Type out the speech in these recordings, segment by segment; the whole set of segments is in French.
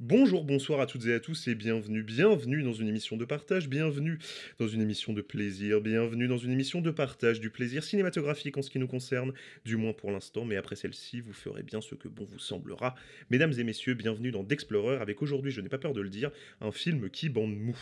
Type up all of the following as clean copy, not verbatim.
Bonjour, bonsoir à toutes et à tous et bienvenue dans une émission de partage, bienvenue dans une émission de plaisir, bienvenue dans une émission de partage du plaisir cinématographique en ce qui nous concerne, du moins pour l'instant, mais après celle-ci, vous ferez bien ce que bon vous semblera. Mesdames et messieurs, bienvenue dans d'Explorer avec aujourd'hui, je n'ai pas peur de le dire, un film qui bande mou.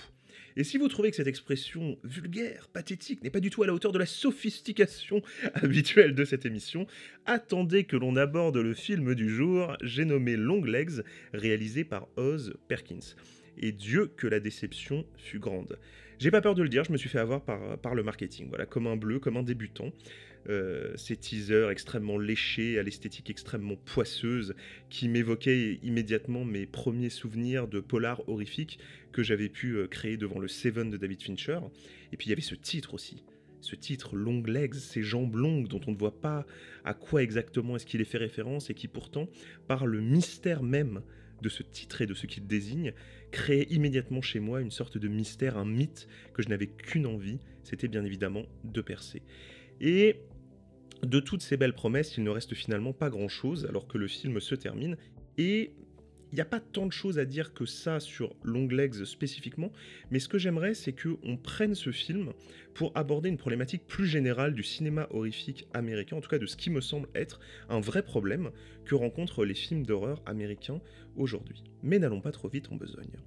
Et si vous trouvez que cette expression vulgaire, pathétique, n'est pas du tout à la hauteur de la sophistication habituelle de cette émission, attendez que l'on aborde le film du jour, j'ai nommé Long Legs, réalisé par Oz Perkins. Et Dieu que la déception fut grande. J'ai pas peur de le dire, je me suis fait avoir par le marketing, voilà, comme un bleu, comme un débutant. Ces teasers extrêmement léchés, à l'esthétique extrêmement poisseuse, qui m'évoquaient immédiatement mes premiers souvenirs de polar horrifique que j'avais pu créer devant le Seven de David Fincher. Et puis il y avait ce titre aussi. Ce titre, Long Legs, ces jambes longues dont on ne voit pas à quoi exactement est-ce qu'il est fait référence et qui pourtant, par le mystère même de ce titre et de ce qu'il désigne, créait immédiatement chez moi une sorte de mystère, un mythe que je n'avais qu'une envie, c'était bien évidemment de percer. Et de toutes ces belles promesses, il ne reste finalement pas grand-chose alors que le film se termine. Et il n'y a pas tant de choses à dire que ça sur Long Legs spécifiquement, mais ce que j'aimerais, c'est qu'on prenne ce film pour aborder une problématique plus générale du cinéma horrifique américain, en tout cas de ce qui me semble être un vrai problème que rencontrent les films d'horreur américains aujourd'hui. Mais n'allons pas trop vite en besogne.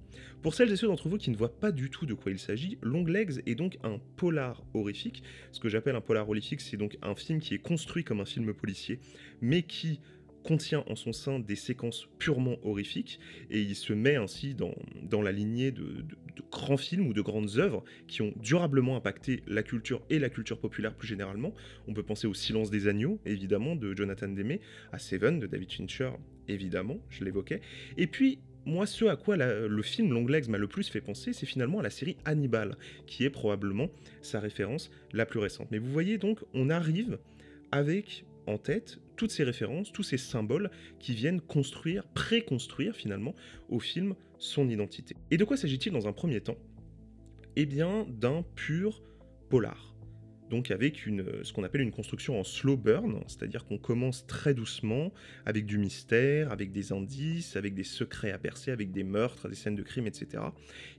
Pour celles et ceux d'entre vous qui ne voient pas du tout de quoi il s'agit, Long Legs est donc un polar horrifique. Ce que j'appelle un polar horrifique, c'est donc un film qui est construit comme un film policier, mais qui contient en son sein des séquences purement horrifiques, et il se met ainsi dans la lignée de grands films ou de grandes œuvres qui ont durablement impacté la culture et la culture populaire plus généralement. On peut penser au Silence des agneaux, évidemment, de Jonathan Demme, à Seven, de David Fincher, évidemment, je l'évoquais. Et puis, moi, ce à quoi le film Long Legs m'a le plus fait penser, c'est finalement à la série Hannibal, qui est probablement sa référence la plus récente. Mais vous voyez donc, on arrive avec en tête toutes ces références, tous ces symboles qui viennent construire, préconstruire finalement au film son identité. Et de quoi s'agit-il dans un premier temps? Eh bien, d'un pur polar. Donc avec ce qu'on appelle une construction en slow burn, c'est-à-dire qu'on commence très doucement, avec du mystère, avec des indices, avec des secrets à percer, avec des meurtres, des scènes de crime, etc.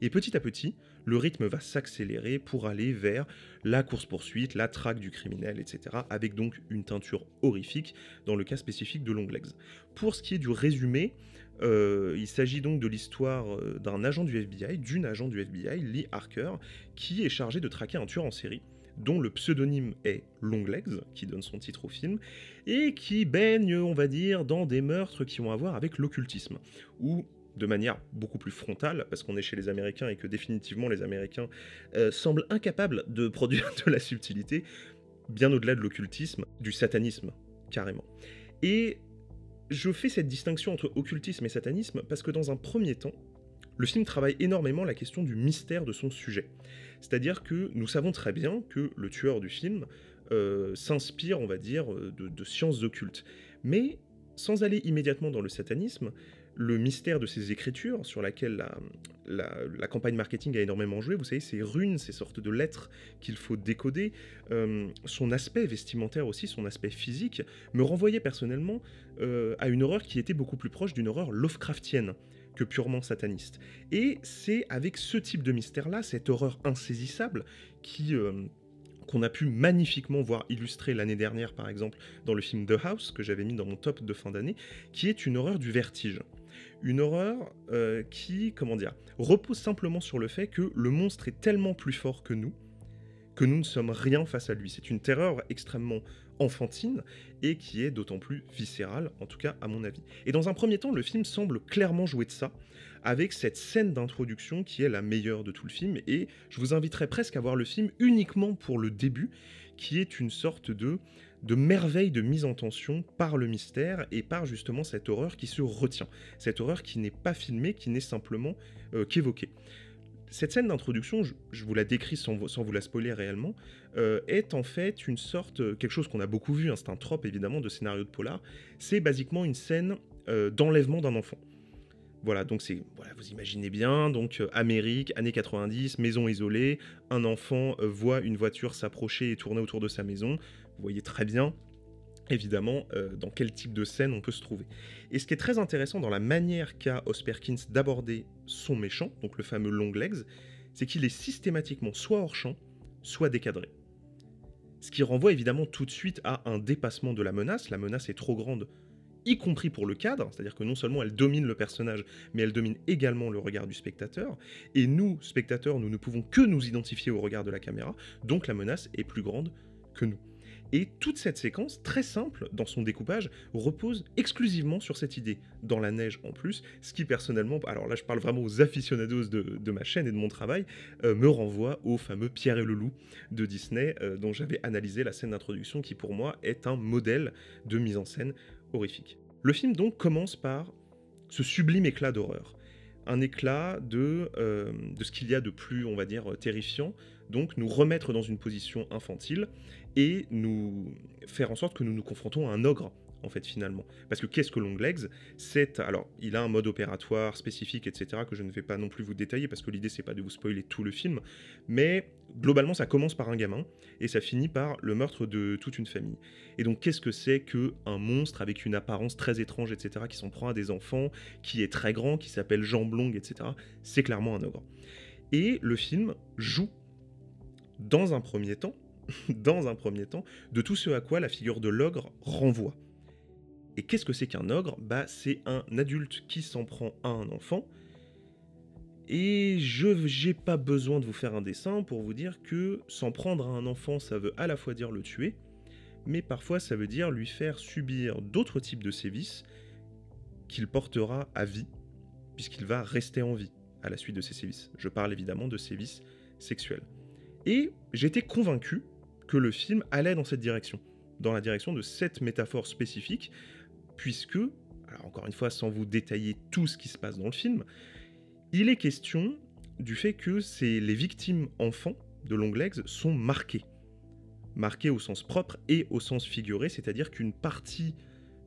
Et petit à petit, le rythme va s'accélérer pour aller vers la course-poursuite, la traque du criminel, etc. Avec donc une teinture horrifique dans le cas spécifique de Long Legs. Pour ce qui est du résumé, il s'agit donc de l'histoire d'un agent du FBI, d'une agent du FBI, Lee Harker, qui est chargé de traquer un tueur en série dont le pseudonyme est Longlegs, qui donne son titre au film, et qui baigne, on va dire, dans des meurtres qui ont à voir avec l'occultisme, ou de manière beaucoup plus frontale, parce qu'on est chez les Américains et que définitivement les Américains semblent incapables de produire de la subtilité, bien au-delà de l'occultisme, du satanisme, carrément. Et je fais cette distinction entre occultisme et satanisme parce que dans un premier temps, le film travaille énormément la question du mystère de son sujet. C'est-à-dire que nous savons très bien que le tueur du film s'inspire, on va dire, de sciences occultes. Mais sans aller immédiatement dans le satanisme, le mystère de ces écritures, sur laquelle la campagne marketing a énormément joué, vous savez, ces runes, ces sortes de lettres qu'il faut décoder, son aspect vestimentaire aussi, son aspect physique, me renvoyait personnellement à une horreur qui était beaucoup plus proche d'une horreur Lovecraftienne que purement sataniste. Et c'est avec ce type de mystère-là, cette horreur insaisissable, qu'on a pu magnifiquement voir illustrer l'année dernière, par exemple, dans le film The House, que j'avais mis dans mon top de fin d'année, qui est une horreur du vertige. Une horreur qui, comment dire, repose simplement sur le fait que le monstre est tellement plus fort que nous ne sommes rien face à lui. C'est une terreur extrêmement enfantine et qui est d'autant plus viscérale, en tout cas à mon avis. Et dans un premier temps, le film semble clairement jouer de ça, avec cette scène d'introduction qui est la meilleure de tout le film, et je vous inviterais presque à voir le film uniquement pour le début, qui est une sorte de merveille de mise en tension par le mystère et par justement cette horreur qui se retient. Cette horreur qui n'est pas filmée, qui n'est simplement qu'évoquée. Cette scène d'introduction, je vous la décris sans vous la spoiler réellement, est en fait une sorte, quelque chose qu'on a beaucoup vu, hein, c'est un trope évidemment de scénario de polar, c'est basiquement une scène d'enlèvement d'un enfant. Voilà, donc voilà, vous imaginez bien, donc Amérique, années 90, maison isolée, un enfant voit une voiture s'approcher et tourner autour de sa maison, vous voyez très bien évidemment, dans quel type de scène on peut se trouver. Et ce qui est très intéressant dans la manière qu'a Os Perkins d'aborder son méchant, donc le fameux Longlegs, c'est qu'il est systématiquement soit hors champ, soit décadré. Ce qui renvoie évidemment tout de suite à un dépassement de la menace est trop grande, y compris pour le cadre, c'est-à-dire que non seulement elle domine le personnage, mais elle domine également le regard du spectateur, et nous, spectateurs, nous ne pouvons que nous identifier au regard de la caméra, donc la menace est plus grande que nous. Et toute cette séquence, très simple dans son découpage, repose exclusivement sur cette idée, dans la neige en plus, ce qui personnellement, alors là je parle vraiment aux aficionados de ma chaîne et de mon travail, me renvoie au fameux Pierre et le Loup de Disney, dont j'avais analysé la scène d'introduction, qui pour moi est un modèle de mise en scène horrifique. Le film donc commence par ce sublime éclat d'horreur. Un éclat de ce qu'il y a de plus, on va dire, terrifiant, donc nous remettre dans une position infantile et nous faire en sorte que nous nous confrontons à un ogre, en fait, finalement. Parce que qu'est-ce que Longlegs? Alors, il a un mode opératoire spécifique, etc., que je ne vais pas non plus vous détailler, parce que l'idée, c'est pas de vous spoiler tout le film, mais globalement, ça commence par un gamin, et ça finit par le meurtre de toute une famille. Et donc, qu'est-ce que c'est qu'un monstre avec une apparence très étrange, etc., qui s'en prend à des enfants, qui est très grand, qui s'appelle Jambe Longue, etc. C'est clairement un ogre. Et le film joue, dans un premier temps, de tout ce à quoi la figure de l'ogre renvoie. Et qu'est-ce que c'est qu'un ogre? C'est un adulte qui s'en prend à un enfant. Et j'ai pas besoin de vous faire un dessin pour vous dire que s'en prendre à un enfant, ça veut à la fois dire le tuer, mais parfois ça veut dire lui faire subir d'autres types de sévices qu'il portera à vie, puisqu'il va rester en vie à la suite de ces sévices. Je parle évidemment de sévices sexuels. Et j'étais convaincu que le film allait dans cette direction, dans la direction de cette métaphore spécifique, puisque, alors encore une fois, sans vous détailler tout ce qui se passe dans le film, il est question du fait que les victimes enfants de Longlegs sont marquées. Marquées au sens propre et au sens figuré, c'est-à-dire qu'une partie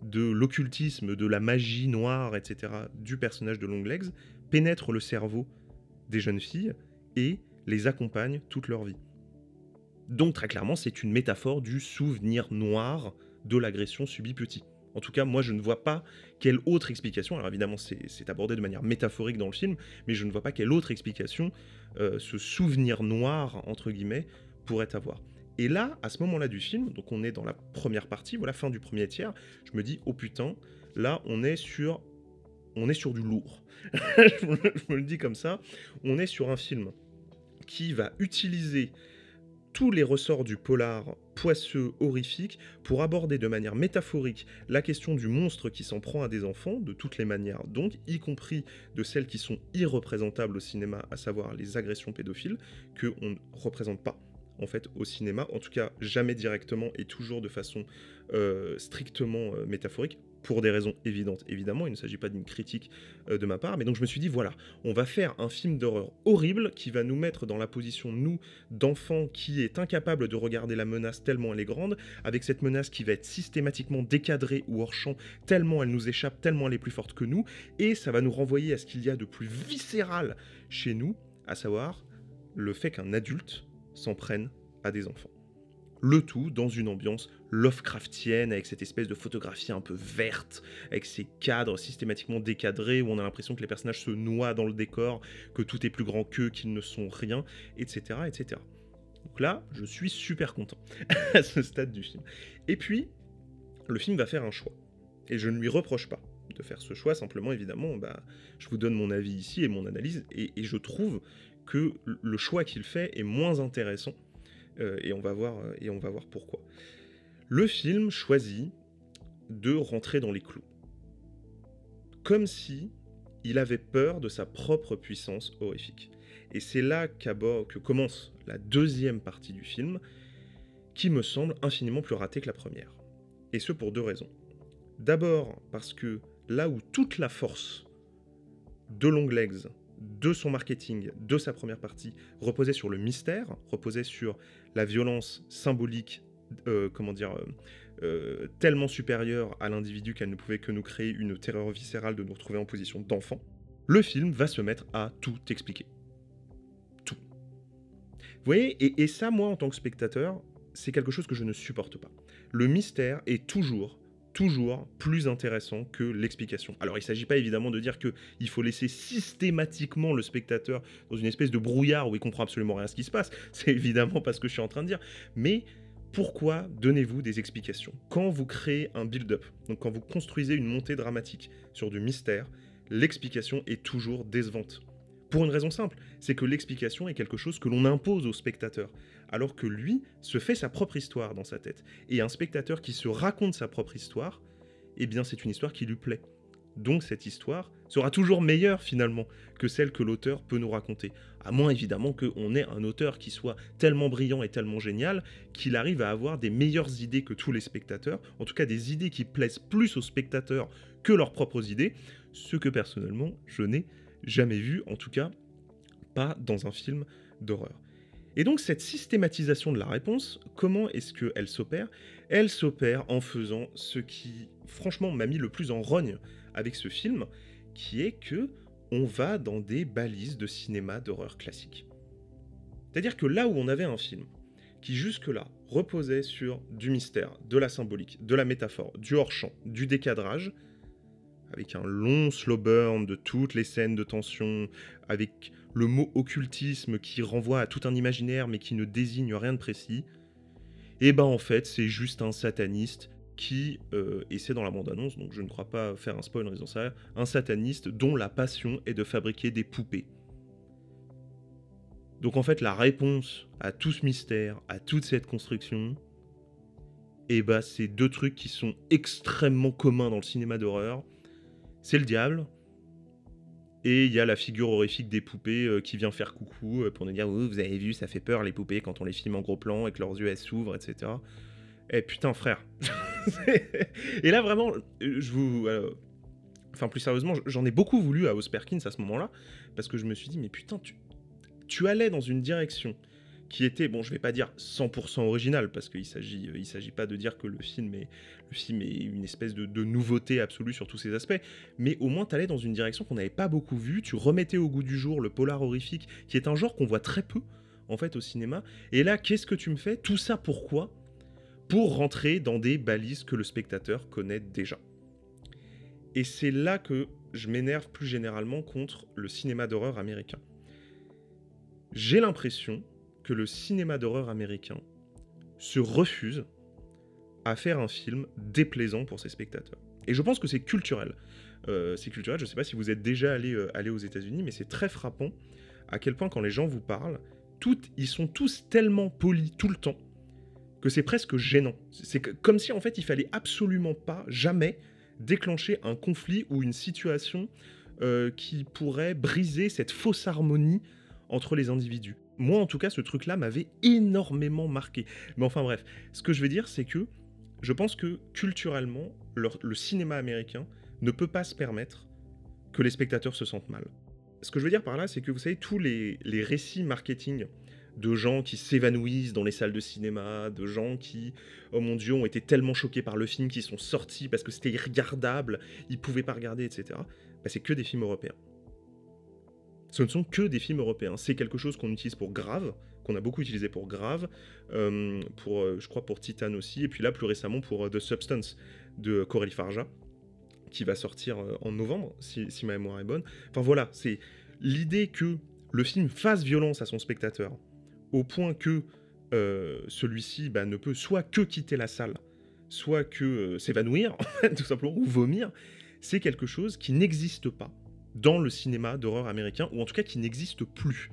de l'occultisme, de la magie noire, etc., du personnage de Longlegs pénètre le cerveau des jeunes filles et les accompagne toute leur vie. Donc très clairement, c'est une métaphore du souvenir noir de l'agression subie petit. En tout cas, moi, je ne vois pas quelle autre explication, alors évidemment, c'est abordé de manière métaphorique dans le film, mais je ne vois pas quelle autre explication ce souvenir noir, entre guillemets, pourrait avoir. Et là, à ce moment-là du film, donc on est dans la première partie, voilà, fin du premier tiers, je me dis, oh putain, là, on est sur du lourd. Je me le dis comme ça, on est sur un film qui va utiliser tous les ressorts du polar poisseux, horrifique, pour aborder de manière métaphorique la question du monstre qui s'en prend à des enfants, de toutes les manières donc, y compris de celles qui sont irreprésentables au cinéma, à savoir les agressions pédophiles, qu'on ne représente pas en fait au cinéma, en tout cas jamais directement et toujours de façon strictement métaphorique, pour des raisons évidentes, évidemment, il ne s'agit pas d'une critique de ma part, mais donc je me suis dit, voilà, on va faire un film d'horreur horrible qui va nous mettre dans la position, nous, d'enfants qui est incapable de regarder la menace tellement elle est grande, avec cette menace qui va être systématiquement décadrée ou hors champ, tellement elle nous échappe, tellement elle est plus forte que nous, et ça va nous renvoyer à ce qu'il y a de plus viscéral chez nous, à savoir le fait qu'un adulte s'en prenne à des enfants. Le tout dans une ambiance Lovecraftienne, avec cette espèce de photographie un peu verte, avec ces cadres systématiquement décadrés, où on a l'impression que les personnages se noient dans le décor, que tout est plus grand qu'eux, qu'ils ne sont rien, etc., etc. Donc là, je suis super content à ce stade du film. Et puis, le film va faire un choix. Et je ne lui reproche pas de faire ce choix, simplement, évidemment, je vous donne mon avis ici et mon analyse, et je trouve que le choix qu'il fait est moins intéressant, et on va voir pourquoi. Le film choisit de rentrer dans les clous. Comme si il avait peur de sa propre puissance horrifique. Et c'est là que commence la deuxième partie du film, qui me semble infiniment plus ratée que la première. Et ce pour deux raisons. D'abord parce que là où toute la force de Longlegs, de son marketing, de sa première partie, reposait sur le mystère, reposait sur la violence symbolique, tellement supérieure à l'individu qu'elle ne pouvait que nous créer une terreur viscérale de nous retrouver en position d'enfant, le film va se mettre à tout expliquer. Tout. Vous voyez, et ça, moi, en tant que spectateur, c'est quelque chose que je ne supporte pas. le mystère est toujours plus intéressant que l'explication. Alors il ne s'agit pas évidemment de dire qu'il faut laisser systématiquement le spectateur dans une espèce de brouillard où il comprend absolument rien à ce qui se passe, c'est évidemment pas ce que je suis en train de dire, mais pourquoi donnez-vous des explications? Quand vous créez un build-up, donc quand vous construisez une montée dramatique sur du mystère, l'explication est toujours décevante. Pour une raison simple, c'est que l'explication est quelque chose que l'on impose au spectateur, alors que lui se fait sa propre histoire dans sa tête. Et un spectateur qui se raconte sa propre histoire, eh bien c'est une histoire qui lui plaît. Donc cette histoire sera toujours meilleure finalement que celle que l'auteur peut nous raconter. À moins évidemment qu'on ait un auteur qui soit tellement brillant et tellement génial qu'il arrive à avoir des meilleures idées que tous les spectateurs, en tout cas des idées qui plaisent plus aux spectateurs que leurs propres idées, ce que personnellement je n'ai jamais vu, en tout cas pas dans un film d'horreur. Et donc cette systématisation de la réponse, comment est-ce qu'elle s'opère? Elle s'opère en faisant ce qui, franchement, m'a mis le plus en rogne avec ce film, qui est que on va dans des balises de cinéma d'horreur classique. C'est-à-dire que là où on avait un film qui jusque-là reposait sur du mystère, de la symbolique, de la métaphore, du hors-champ, du décadrage, avec un long slow burn de toutes les scènes de tension, avec le mot occultisme qui renvoie à tout un imaginaire mais qui ne désigne rien de précis, et ben en fait c'est juste un sataniste qui, et c'est dans la bande-annonce, donc je ne crois pas faire un spoil en disant ça, un sataniste dont la passion est de fabriquer des poupées. Donc en fait la réponse à tout ce mystère, à toute cette construction, et ben c'est deux trucs qui sont extrêmement communs dans le cinéma d'horreur. C'est le diable, et il y a la figure horrifique des poupées qui vient faire coucou pour nous dire oh, vous avez vu, ça fait peur les poupées quand on les filme en gros plan et que leurs yeux elles s'ouvrent, etc. Eh putain frère. Et là vraiment, je vous... enfin plus sérieusement, j'en ai beaucoup voulu à Oz Perkins à ce moment-là, parce que je me suis dit mais putain, tu allais dans une direction qui était, bon je vais pas dire 100% original, parce qu'il s'agit pas de dire que le film est une espèce de nouveauté absolue sur tous ses aspects, mais au moins t'allais dans une direction qu'on n'avait pas beaucoup vue, tu remettais au goût du jour le polar horrifique, qui est un genre qu'on voit très peu en fait au cinéma, et là qu'est-ce que tu me fais? Tout ça pourquoi? Pour rentrer dans des balises que le spectateur connaît déjà. Et c'est là que je m'énerve plus généralement contre le cinéma d'horreur américain. J'ai l'impression que le cinéma d'horreur américain se refuse à faire un film déplaisant pour ses spectateurs. Et je pense que c'est culturel. C'est culturel, je ne sais pas si vous êtes déjà allé aux États-Unis, mais c'est très frappant à quel point quand les gens vous parlent, ils sont tous tellement polis tout le temps que c'est presque gênant. C'est comme si en fait il fallait absolument pas, jamais, déclencher un conflit ou une situation qui pourrait briser cette fausse harmonie entre les individus. Moi en tout cas ce truc là m'avait énormément marqué. Mais enfin bref, ce que je veux dire c'est que je pense que culturellement le cinéma américain ne peut pas se permettre que les spectateurs se sentent mal. Ce que je veux dire par là c'est que vous savez tous les récits marketing de gens qui s'évanouissent dans les salles de cinéma, de gens qui, oh mon Dieu, ont été tellement choqués par le film qu'ils sont sortis parce que c'était irregardable, ils pouvaient pas regarder, etc. Bah, c'est que des films européens. Ce ne sont que des films européens. C'est quelque chose qu'on utilise pour Grave, qu'on a beaucoup utilisé pour Grave, je crois pour Titan aussi, et puis là, plus récemment, pour The Substance de Coralie Farja, qui va sortir en novembre, si ma mémoire est bonne. Enfin voilà, c'est l'idée que le film fasse violence à son spectateur, au point que celui-ci ne peut soit que quitter la salle, soit que s'évanouir, tout simplement, ou vomir, c'est quelque chose qui n'existe pas dans le cinéma d'horreur américain, ou en tout cas qui n'existe plus.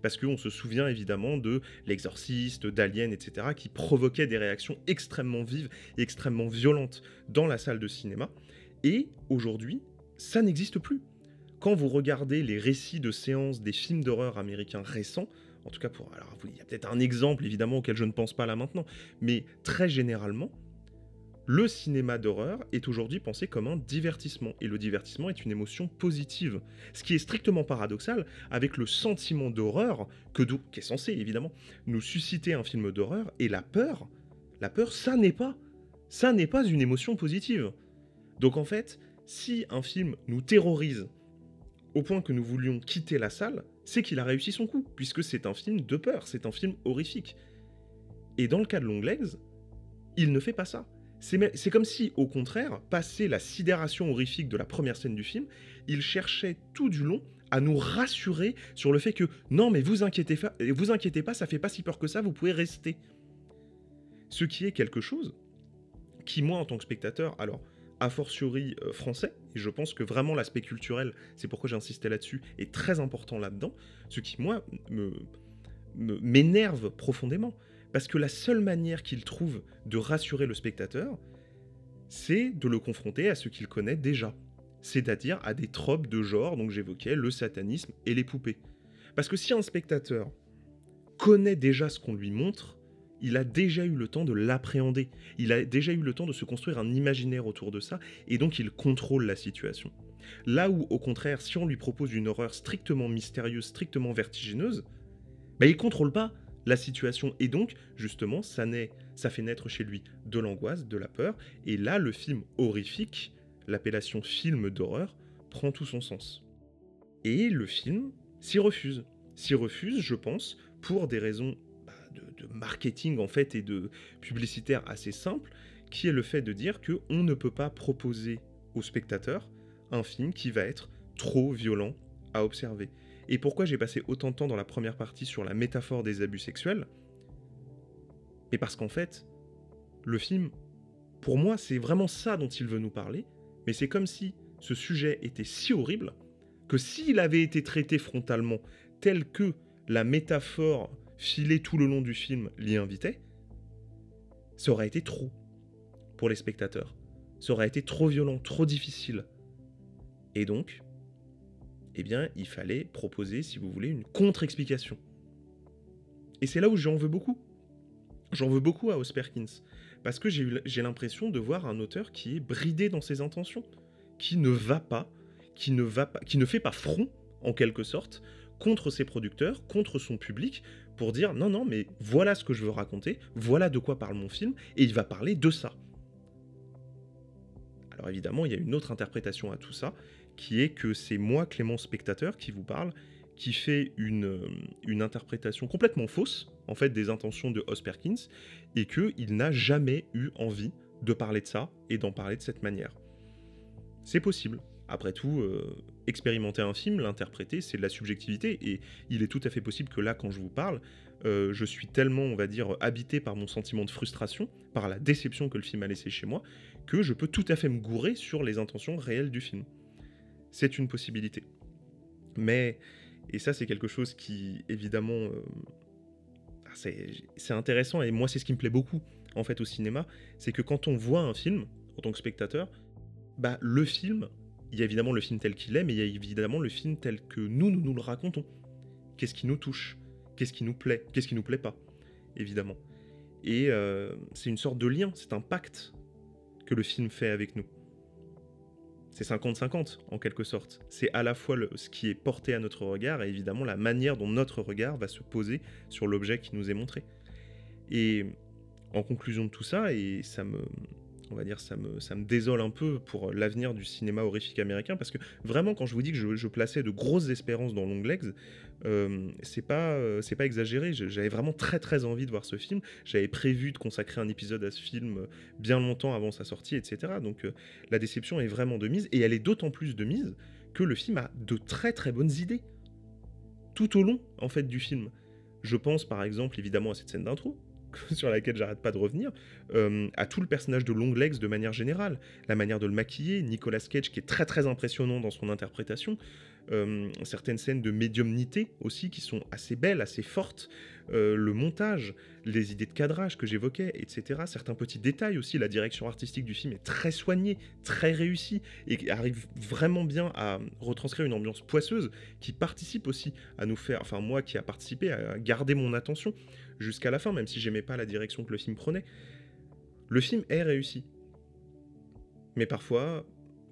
Parce qu'on se souvient évidemment de L'Exorciste, d'Alien, etc., qui provoquaient des réactions extrêmement vives et extrêmement violentes dans la salle de cinéma. Et aujourd'hui, ça n'existe plus. Quand vous regardez les récits de séances des films d'horreur américains récents, en tout cas alors il y a peut-être un exemple évidemment auquel je ne pense pas là maintenant, mais très généralement, le cinéma d'horreur est aujourd'hui pensé comme un divertissement, et le divertissement est une émotion positive. Ce qui est strictement paradoxal avec le sentiment d'horreur qui est censé évidemment nous susciter un film d'horreur, et la peur, ça n'est pas une émotion positive. Donc en fait, si un film nous terrorise au point que nous voulions quitter la salle, c'est qu'il a réussi son coup, puisque c'est un film de peur, c'est un film horrifique. Et dans le cas de Longlegs, il ne fait pas ça. C'est comme si, au contraire, passé la sidération horrifique de la première scène du film, il cherchait tout du long à nous rassurer sur le fait que non, mais vous inquiétez pas, ça fait pas si peur que ça, vous pouvez rester. Ce qui est quelque chose qui, moi, en tant que spectateur, alors, a fortiori français, et je pense que vraiment l'aspect culturel, c'est pourquoi j'ai insisté là-dessus, est très important là-dedans, ce qui, moi, m'énerve profondément. Parce que la seule manière qu'il trouve de rassurer le spectateur, c'est de le confronter à ce qu'il connaît déjà. C'est-à-dire à des tropes de genre, donc j'évoquais le satanisme et les poupées. Parce que si un spectateur connaît déjà ce qu'on lui montre, il a déjà eu le temps de l'appréhender. Il a déjà eu le temps de se construire un imaginaire autour de ça, et donc il contrôle la situation. Là où, au contraire, si on lui propose une horreur strictement mystérieuse, strictement vertigineuse, bah, il contrôle pas la situation, et donc, justement, ça fait naître chez lui de l'angoisse, de la peur, et là, le film horrifique, l'appellation film d'horreur, prend tout son sens. Et le film s'y refuse. S'y refuse, je pense, pour des raisons de marketing en fait et de publicitaire assez simples, qui est le fait de dire qu'on ne peut pas proposer au spectateur un film qui va être trop violent à observer. Et pourquoi j'ai passé autant de temps dans la première partie sur la métaphore des abus sexuels? Mais parce qu'en fait, le film, pour moi, c'est vraiment ça dont il veut nous parler, mais c'est comme si ce sujet était si horrible que s'il avait été traité frontalement tel que la métaphore filée tout le long du film l'y invitait, ça aurait été trop pour les spectateurs. Ça aurait été trop violent, trop difficile. Et donc, eh bien, il fallait proposer, si vous voulez, une contre-explication. Et c'est là où j'en veux beaucoup. J'en veux beaucoup à Os Perkins. Parce que j'ai l'impression de voir un auteur qui est bridé dans ses intentions, qui ne fait pas front, en quelque sorte, contre ses producteurs, contre son public, pour dire non, non, mais voilà ce que je veux raconter, voilà de quoi parle mon film, et il va parler de ça. Alors évidemment, il y a une autre interprétation à tout ça, qui est que c'est moi, Clément spectateur, qui vous parle, qui fait une interprétation complètement fausse, en fait, des intentions de Os Perkins, et qu'il n'a jamais eu envie de parler de ça et d'en parler de cette manière. C'est possible. Après tout, expérimenter un film, l'interpréter, c'est de la subjectivité, et il est tout à fait possible que là, quand je vous parle, je suis tellement, on va dire, habité par mon sentiment de frustration, par la déception que le film a laissé chez moi, que je peux tout à fait me gourer sur les intentions réelles du film. C'est une possibilité. Mais, et ça c'est quelque chose qui, évidemment, c'est intéressant, et moi c'est ce qui me plaît beaucoup, en fait, au cinéma, c'est que quand on voit un film, en tant que spectateur, bah, le film, il y a évidemment le film tel qu'il est, mais il y a évidemment le film tel que nous le racontons. Qu'est-ce qui nous touche? Qu'est-ce qui nous plaît? Qu'est-ce qui nous plaît pas? Évidemment. Et c'est une sorte de lien, c'est un pacte que le film fait avec nous. C'est 50-50, en quelque sorte. C'est à la fois ce qui est porté à notre regard, et évidemment la manière dont notre regard va se poser sur l'objet qui nous est montré. Et en conclusion de tout ça, et on va dire, ça me désole un peu pour l'avenir du cinéma horrifique américain, parce que vraiment, quand je vous dis que je plaçais de grosses espérances dans Longlegs, c'est pas exagéré. J'avais vraiment très très envie de voir ce film. J'avais prévu de consacrer un épisode à ce film bien longtemps avant sa sortie, etc. Donc la déception est vraiment de mise, et elle est d'autant plus de mise que le film a de très très bonnes idées tout au long, en fait, du film. Je pense par exemple évidemment à cette scène d'intro, sur laquelle j'arrête pas de revenir, à tout le personnage de Longlegs de manière générale, la manière de le maquiller, Nicolas Cage qui est très très impressionnant dans son interprétation, certaines scènes de médiumnité aussi qui sont assez belles, assez fortes, le montage, les idées de cadrage que j'évoquais, etc. Certains petits détails aussi, la direction artistique du film est très soignée, très réussie, et arrive vraiment bien à retranscrire une ambiance poisseuse qui participe aussi à nous faire, enfin moi qui a participé à garder mon attention jusqu'à la fin, même si j'aimais pas la direction que le film prenait. Le film est réussi. Mais parfois,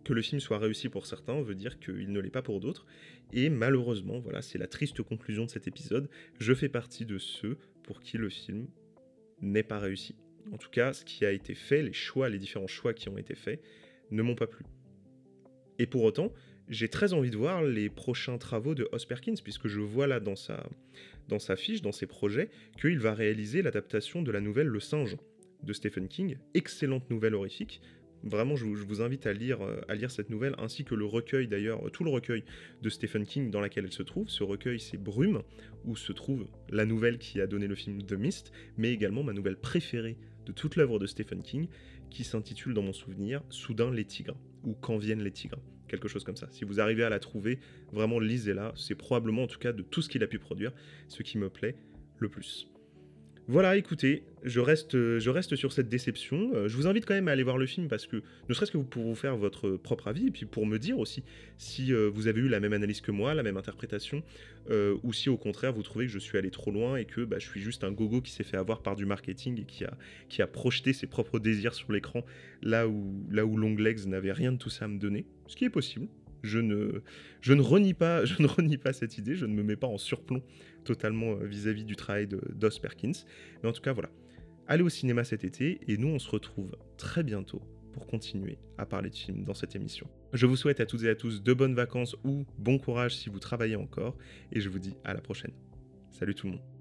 que le film soit réussi pour certains veut dire qu'il ne l'est pas pour d'autres. Et malheureusement, voilà, c'est la triste conclusion de cet épisode. Je fais partie de ceux pour qui le film n'est pas réussi. En tout cas, ce qui a été fait, les différents choix qui ont été faits, ne m'ont pas plu. Et pour autant, j'ai très envie de voir les prochains travaux de Os Perkins, puisque je vois là dans sa fiche, dans ses projets, qu'il va réaliser l'adaptation de la nouvelle Le Singe, de Stephen King, excellente nouvelle horrifique. Vraiment, je vous invite à lire cette nouvelle, ainsi que le recueil d'ailleurs, tout le recueil de Stephen King dans lequel elle se trouve. Ce recueil, c'est Brume, où se trouve la nouvelle qui a donné le film The Mist, mais également ma nouvelle préférée de toute l'œuvre de Stephen King, qui s'intitule dans mon souvenir Soudain les tigres, ou Quand viennent les tigres, quelque chose comme ça. Si vous arrivez à la trouver, vraiment lisez-la, c'est probablement en tout cas de tout ce qu'il a pu produire, ce qui me plaît le plus. Voilà, écoutez, je reste sur cette déception. Je vous invite quand même à aller voir le film parce que, ne serait-ce que pour vous faire votre propre avis, et puis pour me dire aussi si vous avez eu la même analyse que moi, la même interprétation, ou si au contraire vous trouvez que je suis allé trop loin et que bah, je suis juste un gogo qui s'est fait avoir par du marketing et qui a projeté ses propres désirs sur l'écran là où Longlegs n'avait rien de tout ça à me donner, ce qui est possible. Je ne renie pas, je ne renie pas cette idée, je ne me mets pas en surplomb totalement vis-à-vis du travail d'Os Perkins. Mais en tout cas, voilà. Allez au cinéma cet été et nous, on se retrouve très bientôt pour continuer à parler de films dans cette émission. Je vous souhaite à toutes et à tous de bonnes vacances ou bon courage si vous travaillez encore et je vous dis à la prochaine. Salut tout le monde.